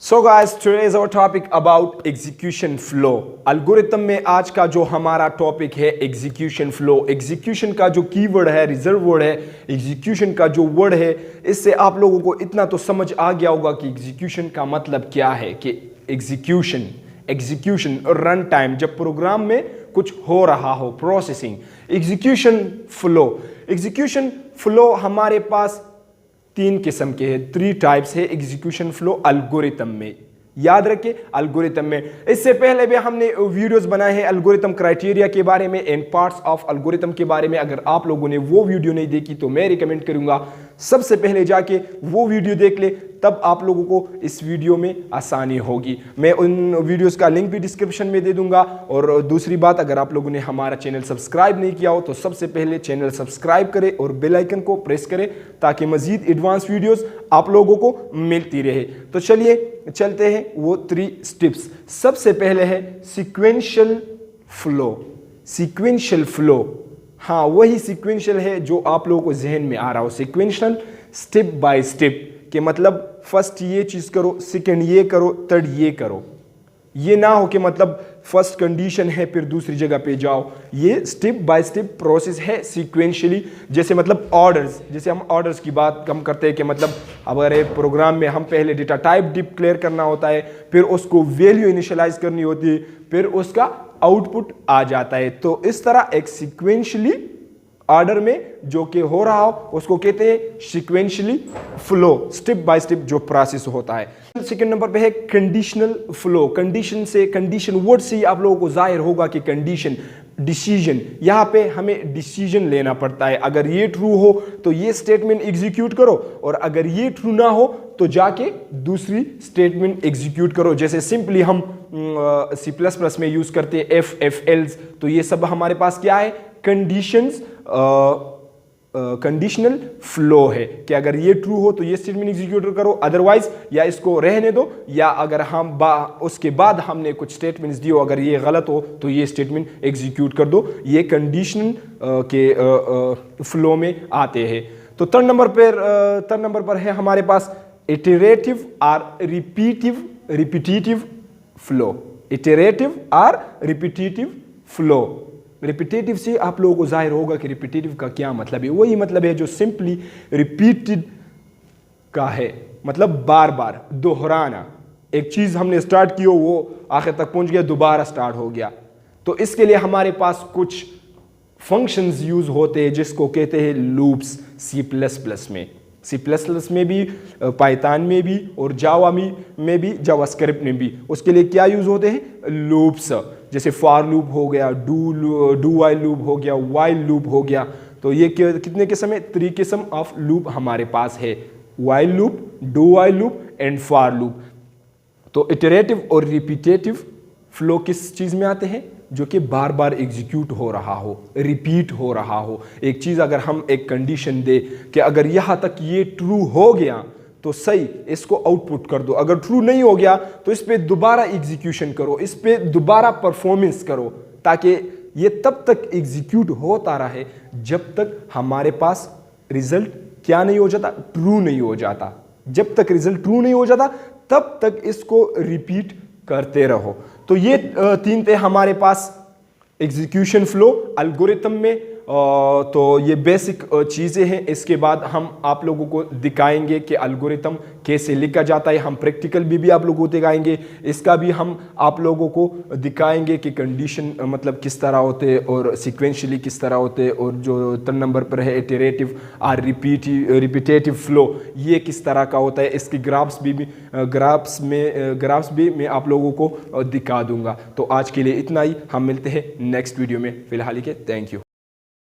So guys, today is our topic about execution flow. Algorithm में आज का जो हमारा टॉपिक है एग्जीक्यूशन फ्लो। एग्जीक्यूशन का जो कीवर्ड है, रिजर्व वर्ड है, एग्जीक्यूशन का जो वर्ड है, इससे आप लोगों को इतना तो समझ आ गया होगा कि एग्जीक्यूशन का मतलब क्या है। कि एग्जीक्यूशन रन टाइम, जब प्रोग्राम में कुछ हो रहा हो, प्रोसेसिंग। एग्जीक्यूशन फ्लो हमारे पास तीन किस्म के हैं, 3 टाइप्स है एग्जीक्यूशन फ्लो एल्गोरिथम में। याद रखिए, एल्गोरिथम में इससे पहले भी हमने वीडियोस बनाए हैं एल्गोरिथम क्राइटेरिया के बारे में, एंड पार्ट्स ऑफ एल्गोरिथम के बारे में। अगर आप लोगों ने वो वीडियो नहीं देखी तो मैं रिकमेंड करूंगा सबसे पहले जाके वो वीडियो देख ले, तब आप लोगों को इस वीडियो में आसानी होगी। मैं उन वीडियोस का लिंक भी डिस्क्रिप्शन में दे दूंगा। और दूसरी बात, अगर आप लोगों ने हमारा चैनल सब्सक्राइब नहीं किया हो तो सबसे पहले चैनल सब्सक्राइब करें और बेल आइकन को प्रेस करें ताकि मजीद एडवांस वीडियोस आप लोगों को मिलती रहे। तो चलिए चलते हैं वो 3 स्टेप्स। सबसे पहले है सीक्वेंशियल फ्लो। हाँ, वही सीक्वेंशियल है जो आप लोगों को जहन में आ रहा हो। सीक्वेंशियल, स्टेप बाय स्टेप के मतलब फर्स्ट ये चीज करो, सेकंड ये करो, थर्ड ये करो। ये ना हो कि मतलब फर्स्ट कंडीशन है फिर दूसरी जगह पे जाओ। ये स्टेप बाय स्टेप प्रोसेस है सीक्वेंशियली। जैसे मतलब ऑर्डर्स, जैसे हम ऑर्डर्स की बात हम करते हैं कि मतलब अगर एक प्रोग्राम में हम पहले डेटा टाइप डिक्लेयर करना होता है, फिर उसको वैल्यू इनिशियलाइज करनी होती है, फिर उसका आउटपुट आ जाता है। तो इस तरह एक सीक्वेंशियली ऑर्डर में जो कि हो रहा हो उसको कहते हैं sequentially flow, step by step जो प्रोसेस होता है। सेकंड नंबर पे है कंडीशनल फ्लो। कंडीशन वर्ड से ही आप लोगों को जाहिर होगा कि कंडीशन, डिसीजन, यहाँ पे हमें डिसीजन लेना पड़ता है। अगर ये ट्रू हो तो ये स्टेटमेंट एग्जीक्यूट करो, और अगर ये ट्रू ना हो तो जाके दूसरी स्टेटमेंट एग्जीक्यूट करो। जैसे सिंपली हम C++ में यूज करते हैं एफ एल्स, तो ये सब हमारे पास क्या है, कंडीशनल फ्लो है कि अगर ये ट्रू हो तो ये स्टेटमेंट एग्जीक्यूट करो, अदरवाइज या इसको रहने दो, या अगर हम उसके बाद हमने कुछ स्टेटमेंट्स दिए, अगर ये गलत हो तो ये स्टेटमेंट एग्जीक्यूट कर दो। ये कंडीशन के फ्लो में आते हैं। तो थर्ड नंबर पर है हमारे पास इटरेटिव और रिपीटिटिव फ्लो। इटरेटिव और रिपीटिटिव फ्लो। रिपीटेटिव से आप लोगों को जाहिर होगा कि रिपीटेटिव का क्या मतलब है। वही मतलब है जो सिंपली रिपीटेड का है, मतलब बार बार दोहराना। एक चीज हमने स्टार्ट की हो, वो आखिर तक पहुंच गया, दोबारा स्टार्ट हो गया। तो इसके लिए हमारे पास कुछ फंक्शंस यूज होते हैं जिसको कहते हैं लूप्स। C++ में भी, पाइथन में भी, और जावा में भी, जावास्क्रिप्ट में भी उसके लिए क्या यूज होते हैं, लूप्स। जैसे फॉर लूप हो गया, डू वाइल लूप हो गया, वाइल लूप हो गया। तो ये कितने किस्म है, 3 किस्म ऑफ लूप हमारे पास है, while loop, do while loop and for loop. तो इटरेटिव और रिपीटेटिव फ्लो किस चीज में आते हैं, जो कि बार बार एग्जीक्यूट हो रहा हो, रिपीट हो रहा हो। एक चीज अगर हम एक कंडीशन दे कि अगर यहां तक ये ट्रू हो गया तो सही, इसको आउटपुट कर दो। अगर ट्रू नहीं हो गया तो इस पे दोबारा एग्जीक्यूशन करो, इस पे दोबारा परफॉर्मेंस करो, ताकि ये तब तक एग्जीक्यूट होता रहे जब तक हमारे पास रिजल्ट क्या नहीं हो जाता, ट्रू नहीं हो जाता। जब तक रिजल्ट ट्रू नहीं हो जाता तब तक इसको रिपीट करते रहो। तो ये 3 थे हमारे पास एग्जीक्यूशन फ्लो एल्गोरिथम में। तो ये बेसिक चीज़ें हैं। इसके बाद हम आप लोगों को दिखाएंगे कि एल्गोरिथम कैसे लिखा जाता है। हम प्रैक्टिकल भी आप लोगों को दिखाएंगे, इसका भी हम आप लोगों को दिखाएंगे कि कंडीशन मतलब किस तरह होते हैं और सीक्वेंशियली किस तरह होते हैं। और जो 3 नंबर पर है इटरेटिव और रिपीटेटिव फ्लो, ये किस तरह का होता है, इसकी ग्राफ्स भी मैं आप लोगों को दिखा दूंगा। तो आज के लिए इतना ही, हम मिलते हैं नेक्स्ट वीडियो में। फिलहाल के थैंक यू।